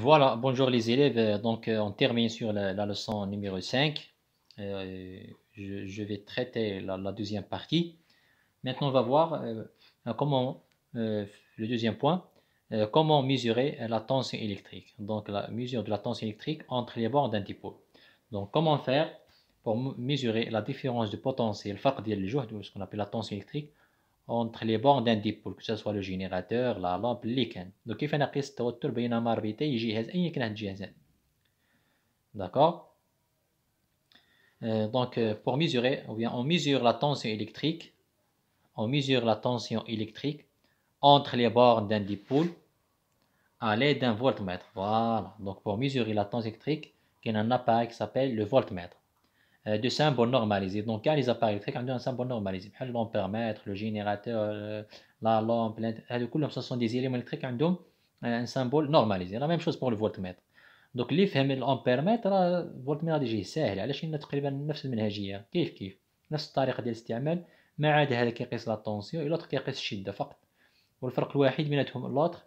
Voilà, bonjour les élèves. On termine sur la leçon numéro 5. Je vais traiter la deuxième partie. Maintenant, on va voir comment, le deuxième point, comment mesurer la tension électrique. Donc, la mesure de la tension électrique entre les bornes d'un dipôle. Donc, comment faire pour mesurer la différence de potentiel, الفرق ديال الجهد, ou ce qu'on appelle la tension électrique, entre les bornes d'un dipôle, que ce soit le générateur, la lampe, اللي كان. Donc كيف نقيس التوتر بين مربطي جهاز أي كان هاد الجهازين. D'accord. Pour mesurer, ou bien on mesure la tension électrique, entre les bornes d'un dipôle à l'aide d'un voltmètre. Voilà. Donc pour mesurer la tension électrique, il y a un appareil qui s'appelle le voltmètre. De symbole normalisé. Donc, il y a les appareils électriques ont un symbole normalisé. L'ampèremètre, le générateur, la lampe, ce sont des éléments électriques qui ont un symbole normalisé. La même chose pour le voltmètre. Donc, اللي فهم الامبيرمتر الفولتميتر غادي يجيه ساهل. علاش؟ لان تقريبا نفس المنهجيه، كيف نفس الطريقه ديال الاستعمال، ما عدا هذا كيقيس لا طونسيون، لوطر كيقيس الشده فقط. والفرق الوحيد بيناتهم لوطر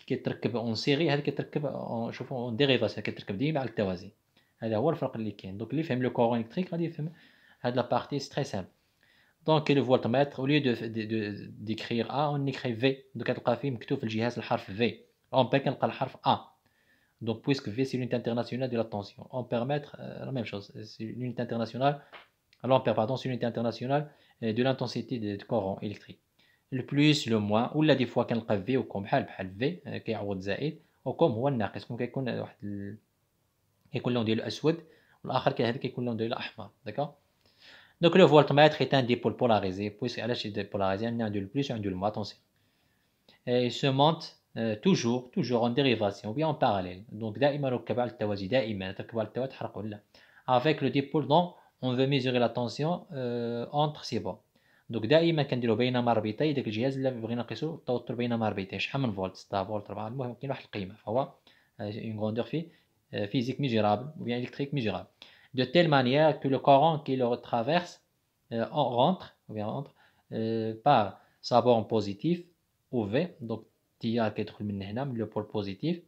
كيتركب اون سيري، هذا كيتركب شوفوا اون ديريفاسيون، كيتركب ديما على التوازي. هذا هو الفرق اللي كاين. دونك اللي يفهم لو كورون الكتريك غادي يفهم هاد لا بارتي. سي تري سامبل. دونك لو فولتمتر او ليو ديكريغ ا اون نيكري في. دونك كتلقى فيه مكتوب في الجهاز الحرف في. امبير كنلقى الحرف ا. دونك بويسك في سي لونيتي انترناسيونال دو لا طونسيون. امبيرمتر لا ميم شوز، سي لونيتي انترناسيونال. L'ampère, pardon, c'est l'unité internationale de l'intensité de courant électrique. Le plus, le moins, ولا دي فوا كنلقى في وكم بحال في كيعوض زائد، وكم هو الناقص. كون كيكون واحد كيكون اللون ديالو اسود، والاخر هذا كيكون اللون ديالو احمر. داكوغ. دونك لو فولتمètre est un dipôle polarisé. بويسك علاش بولاغيزي؟ عندنا عنده البلوس وعنده الموا. اتونسيون. il se monte toujours en dérivation ou bien en parallèle. Donc دائما ركب على التوازي، دائما تركب على التوازي تحرق ولا. avec le dipôle dont on veut mesurer la tension entre ces bords. Donc دائما كنديرو بين مربطي داك الجهاز اللي بغينا نقيسو التوتر بين مربطي. شحال من فولت؟ 6 فولت، 4. المهم كاين واحد القيمه، فهو une grandeur physique mesurable ou bien électrique mesurable, de telle manière que le courant qui le traverse rentre par sa borne positive ou V. Donc التيار كيدخل من هنا من لو بول بوزيتيف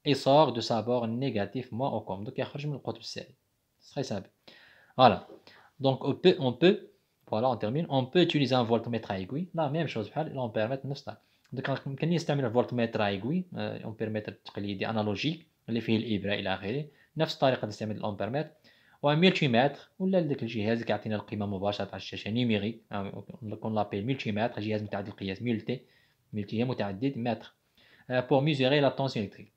et sort de sa borne négative moins au com. Donc يخرج من القطب السالب. C'est très simple. Voilà. Donc voilà, on termine. On peut utiliser un voltmètre à aiguille. La même chose بحال l'ampèremètre نفس الطريقة. Donc يمكن نستعمل الفولتمتر à aiguille، امبيرمتر تقليدي انالوجيك اللي فيه الابره الى اخره. نفس الطريقه نستعمل الامبيرمتر. وملتي متر ولا داك الجهاز اللي كيعطينا القيمه مباشره على الشاشه نيميريك، كون لابيل ملتي متر، جهاز متعدد القياس. ملتي هي متعدد متر pour mesurer la tension électrique.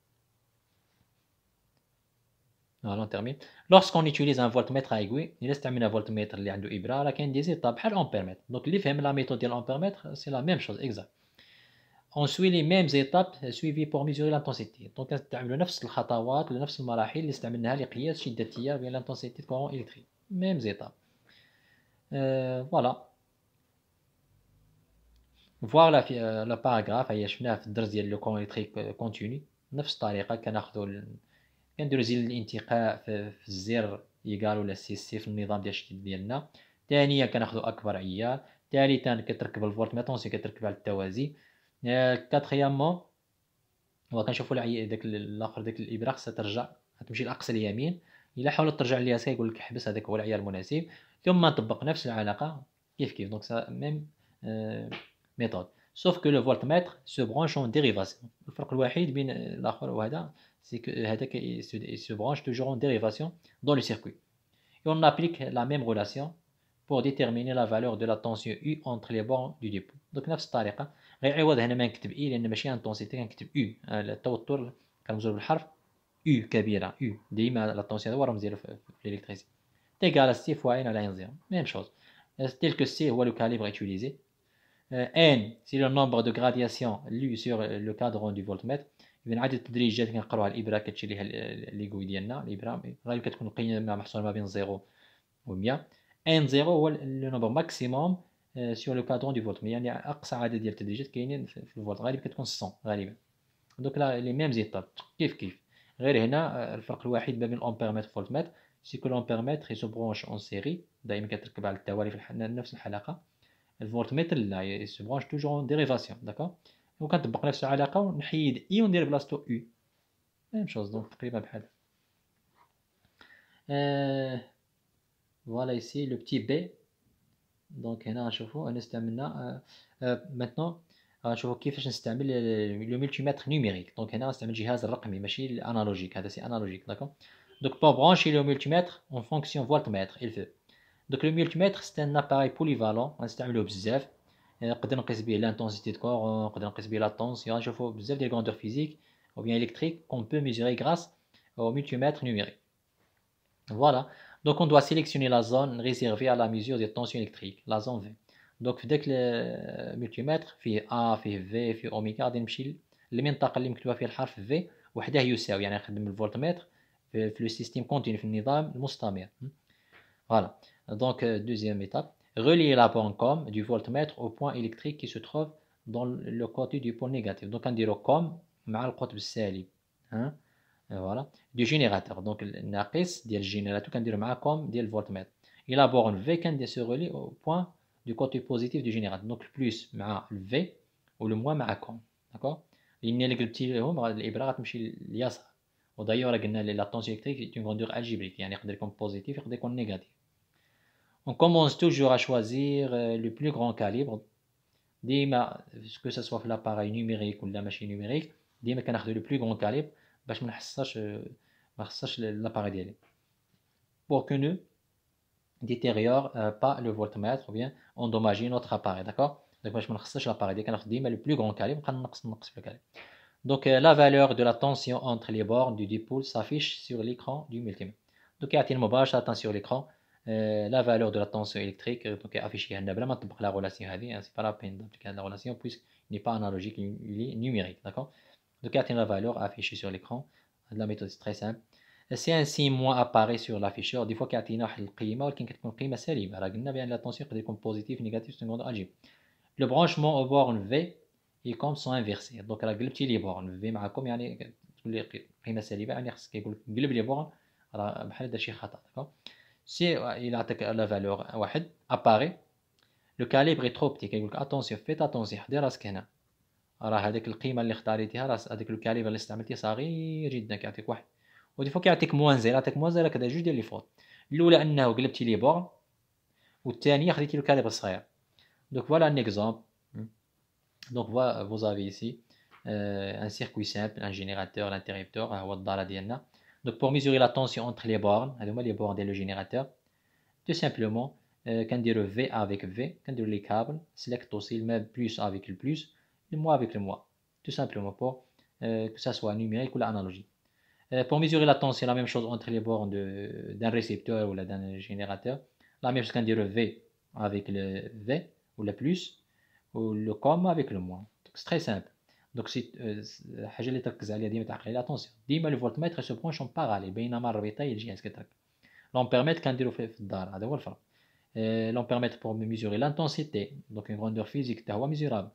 Voilà, on termine. Lorsqu'on utilise un voltmètre à aiguille, il استعمل un voltmètre اللي عنده إبرة، راه كاين دي زيتاب بحال الأمبيرمتر. دونك اللي فهم لا ميثود ديال الأمبيرمتر سي لا ميم شوز اكزاكت. On suit les mêmes étapes suivies pour mesurer l'intensité. Donc نستعملوا نفس الخطوات ولا نفس المراحل اللي استعملناها لقياس شدة التيار بين l'intensité de courant électrique. Mêmes étapes. Voilà. Voir la paragraphe هي شفناها في الدرس ديال لو كورون إلكتريك كونتيني. نفس الطريقة كناخذوا كنديرو زين الانتقاء في الزر يقال ولا سي في النظام ديال الشديد ديالنا. ثانيا كناخذو اكبر عيار. ثالثا كتركب الفولت ميتونسي كتركب على التوازي. كاتريامون هو كنشوفوا داك الاخر، داك الابره خصها ترجع، غتمشي لاقصى اليمين. الا حاولت ترجع لليسار يقول لك حبس، هذاك هو العيار المناسب. ثم نطبق نفس العلاقه كيف. دونك سا ميم ميثود. سوف كو لو فولتمتر سو برونش اون ديريفاسيون. الفرق الوحيد بين الاخر وهذا c'est que il se branche toujours en dérivation dans le circuit. Et on applique la même relation pour déterminer la valeur de la tension U entre les bornes du dépôt. Donc نفس الطريقة، غير عوض هنا ما نكتب E لأن ماشي انتونسيتي، كنكتب U. التوتر كنرمزو بالحرف U كبيرة. U ديما لا طونسيون هو الرمز ديالو في الإلكتريسيتي. تيغال C fois N على N زيرو. Même chose. Tel que C هو le calibre utilisé. N c'est le nombre de gradations lues sur le cadran du voltmètre. إذا عدد التدريجات كنقراوها الإبرة كتشي ليها ليكوي ديالنا. الإبرة غالبا كتكون القيمة محصورة ما بين 0 و 100. ان 0 هو لو نومبر ماكسيموم سور لو كادرون دو فولت، يعني أقصى عدد ديال التدريجات كاينين في الفولت، غالبا كتكون 100 غالبا. دوك لي ميم زيتاب كيف. غير هنا الفرق الوحيد ما بين الأمبيرمتر والفولتمتر سي كو الأمبيرمتر يسو برونش اون سيري، دائما كتركب على التوالي في نفس الحلقة. الفولتمتر لا يسو برونش توجور اون ديريفاسيون. داكوغ. وكنطبق نفس العلاقة ونحيد إي وندير بلاصتو U. même chose donc تقريبا بحال voilà ici le petit b donc هنا نشوفوا أنا استعملنا maintenant نشوفوا كيفاش نستعمل le multimètre numérique donc هنا نستعمل الجهاز الرقمي ماشي الانالوجيك هذا سي انالوجيك d'accord donc pour brancher le multimètre en fonction voltmètre il fait donc le multimètre c'est un appareil polyvalent نستعملوه بزاف نقدر نقيس به l'intensité de courant نقدر نقيس به la tension نشوفوا بزاف ديال grandeurs physiques ou bien électriques qu'on peut mesurer grâce au multimètre numérique. Voilà, donc on doit sélectionner la zone réservée à la mesure des tensions électriques, la zone V. Donc dès que le multimètre فيه A فيه V فيه أوميغا غادي نمشي للمنطقة اللي مكتوبة فيها الحرف V وحده يساوي يعني نخدم الفولتمتر في لو سيستيم كونتينيو في النظام المستمر. Voilà, donc deuxième étape, relier la borne COM du voltmètre au point électrique qui se trouve dans le côté du pôle négatif. Donc نديرو COM مع القطب السالب. Voilà, du générateur. Donc الناقص ديال الجينيراتور كنديرو مع كوم ديال الفولتمتر. Et la borne V كندير se relie au point du côté positif du générateur. Donc le plus مع le V و le moins مع كوم. D'accord. لأن اللي قلبتي لهم الإبرة غتمشي لليسار. ودايوغ قلنا لا طونسيون إلكتريك c'est une grandeur algébrique يعني يقدر يكون بوزيتيف يقدر يكون نيجاتيف. On commence toujours à choisir le plus grand calibre. ديما que ce soit في l'appareil numérique ou la machine numérique ديما كناخذوا le plus grand calibre باش ما نخسرش l'appareil ديالي pour que ne détériore pas le voltmètre ou bien endommager notre appareil d'accord donc باش ما نخسرش l'appareil ديالي كناخذ ديما le plus grand calibre نقص في le calibre donc la valeur de la tension entre les bornes du dipôle s'affiche sur l'écran du multimètre donc يعطينا مباشرة sur l'écran la valeur de la tension électrique donc affichée هنا بلا ما نطبق la relation هذه c'est pas la peine d'appliquer la relation puisqu'il n'est pas analogique il est numérique d'accord donc يعطينا la valeur affichée sur l'écran la méthode c'est très simple سي ان سي موان اباري سور لافيشور دي فوا كيعطينا واحد القيمه ولكن كتكون قيمه سالبه راه قلنا بان لا طونسيون يقدر يكون بوزيتيف نيجاتيف سكوند اجيب لو برانشمون او بورن في اي كوم سون انفيرسي دونك راه قلبتي لي بورن في معكم يعني تقول لي قيمه سالبه يعني خصك كيقول لك قلب لي بورن راه بحال دار شي خطا داكوغ سي الى عطاك لا فالور واحد اباري لو كاليبر ترو بتي كيقول لك اتونسيون فيت اتونسيون حدي راسك هنا راه هذيك القيمه اللي اختاريتيها راه هذاك لو كاليبر اللي استعملتيه صغير جدا كيعطيك واحد ودي فوا كيعطيك موان زيرو يعطيك موان زيرو كذا جوج ديال لي فوت الاولى انه قلبتي لي بورن والثانيه خديتي له كاليبر صغير دونك فوالا ان اكزومبل دونك vous avez ici un circuit simple un générateur l'interrupteur ها هو الداله ديالنا دونك pour mesurer la tension entre les bornes هادو هما لي بورن ديال لو جينيراتور tout simplement كنديرو V avec V كنديرو لي câbles select aussi le même plus avec le plus le moins avec le moins tout simplement pour que ça soit numérique ou analogique. Pour mesurer la tension, c'est la même chose entre les bornes d'un récepteur ou d'un générateur. La même chose qu'on dit le V avec le V ou le plus ou le COM avec le moins. C'est très simple. Donc, si حاجة اللي تركز عليها ديما تعقل عليها attention. ديما le voltmètre se branche en parallèle بينما الربيطة الجهاز كيترك. L'ampèremètre كنديرو في الدار هذا هو الفرق. L'ampèremètre pour mesurer l'intensité donc une grandeur physique حتى هو mesurable.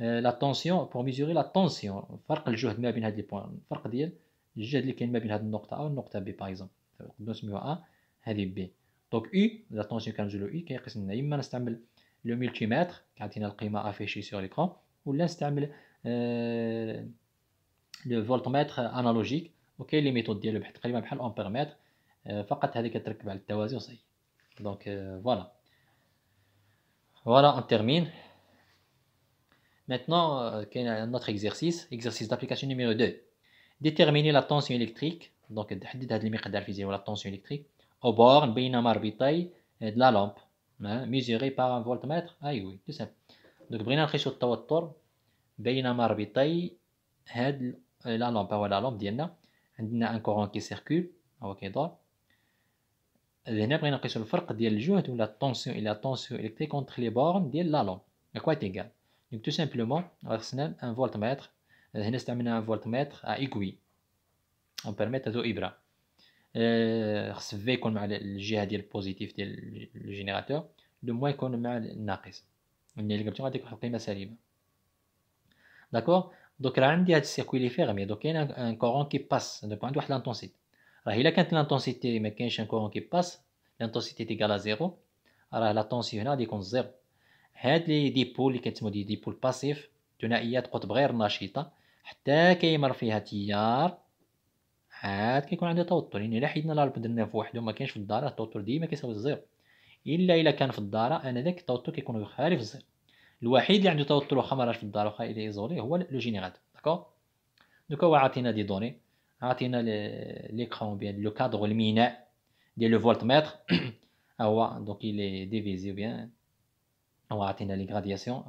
La tension pour mesurer la tension فرق الجهد ما بين هاد لي بوين الفرق ديال الجهد اللي كاين ما بين هاد النقطة أو النقطة بي باغ اكزومبل نسميوها أ هذه بي دونك أو لا طونسيون كنرجعو أو كيقيس لنا إما نستعمل لو ملتيمتر كيعطينا القيمة أفيشي سور ليكرون ولا نستعمل لو فولتمتر أنالوجيك وكاين لي ميثود ديالو تقريبا بحال الأمبيرمتر فقط هذه كتركب على التوازي وصافي دونك فوالا on termine. Maintenant, notre exercice d'application numéro 2. Déterminer la tension électrique, donc تحدد هذا المقدار فيزيائي ولا tension électrique au borne بين مربطي de la lampe mesurée par un voltmètre oui tout simple. Donc بغينا نقيسو التوتر بين مربطي هاد لا لامب هو لا لامب ديالنا عندنا ان كورون كي سيركول هو كيدور هنا بغينا نقيسو الفرق ديال الجهد ولا الطونسيون الى طونسيون الكتريك اونتر لي بورن ديال لا لامب كويت ايغال. Donc tout simplement خصنا un voltmètre هنا استعملنا un voltmètre à aiguille on permet ذو إبرة خص في يكون مع الجهة ديال البوزيتيف ديال الجينيراتور لو موان يكون مع الناقص ملي اللي قلبتو غاديك واحد القيمة سالبة داكوغ. دوك راه عندي هاد السيركوي لي فيرمي دوك كاين ان كورون كي باس دونك عنده واحد لانتونسيتي راه إلا كانت لانتونسيتي ما كاينش ان كورون كي باس لانتونسيتي تيكال زيرو راه لا طونسيون هنا غادي يكون زيرو. هاد لي ديبول اللي كتسموا ديبول باسيف ثنائيات قطب غير نشيطه حتى كيمر فيها تيار عاد كيكون عندي توتر، يعني إلا حيدنا لالب درناه فوحدو ما كاينش في الدائرة، التوتر ديما كيساوي الزيرو، إلا كان في الدائرة أنذاك التوتر كيكون يخالف الزيرو. الوحيد اللي عنده توتر واخا ما راهش في الدار واخا إلي إيزولي هو لو جينيراتور. داكور. دوكا هو عاطينا دي دوني، عاطينا ليكرون بيان لو كادر الميناء ديال لو فولتميتر هو دونك إلي ديفيزي بيان، هو عاطينا لي غرادياسيون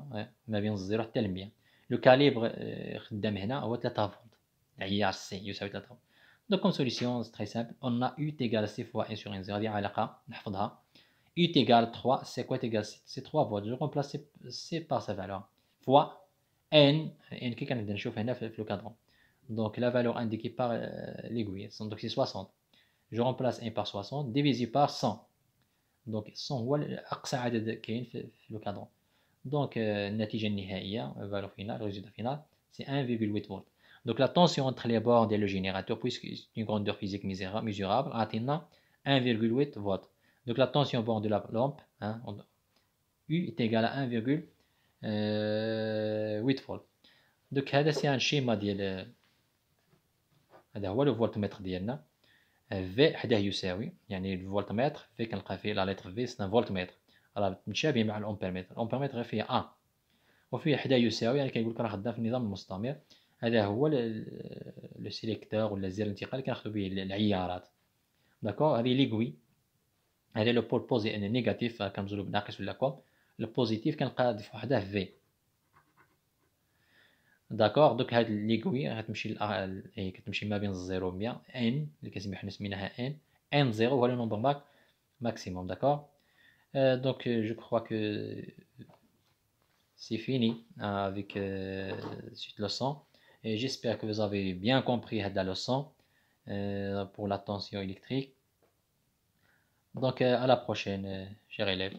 ما بين الزيرو حتى ل100. لو كاليبر خدام هنا هو 3 فولت، عيار سي يساوي 3 فولت. دونك كوم سوليسيون سي تري سامبل، اون ا يو تيغال سي فوا ان سور ان زيرو، هذه علاقه نحفظها. U égale 3, c'est quoi égale c'est 3 volts. Je remplace C par sa valeur fois N qui est le cadran. Donc la valeur indiquée par l'aiguille, donc c'est 60. Je remplace N par 60 divisé par 100. Donc 100 هو أقصى عدد كاين في le cadran. Donc النتيجة النهائية, valeur finale, résultat final, c'est 1,8 volts. Donc la tension entre les bornes et le générateur, puisque c'est une grandeur physique mesurable, atteint 1,8 volts. Donc la tension bord de la lampe, hein, U est égal à 1,8 volts. Donc هذا c'est un schéma ديال هذا هو لو فولتمتر ديالنا. في حداه يساوي يعني الفولتمتر في كنلقى فيه لا لتر في سي ان فولتمتر، راه متشابه مع الامبيرمتر. الامبيرمتر غير فيه ان وفيه حداه يساوي، يعني كيقول لك راه خدام في النظام المستمر. هذا هو لو سيليكتور ولا زر الانتقال اللي كناخذوا به العيارات. داكور. هذه ليغوي، هذا لو بول بوزي نيجاتيف كنمزولو بناقص ولا كوم، لو بوزيتيف كنلقى وحده في. داكور. دوك هاد ليغوي كتمشي ما بين الزيرو و 100 ان اللي حنا سميناها ان زيرو هو لو نومبر maximum. D'accord. Donc je crois que c'est fini avec cette leçon et j'espère que vous avez bien compris la leçon pour la tension électrique. Donc à la prochaine chers élèves.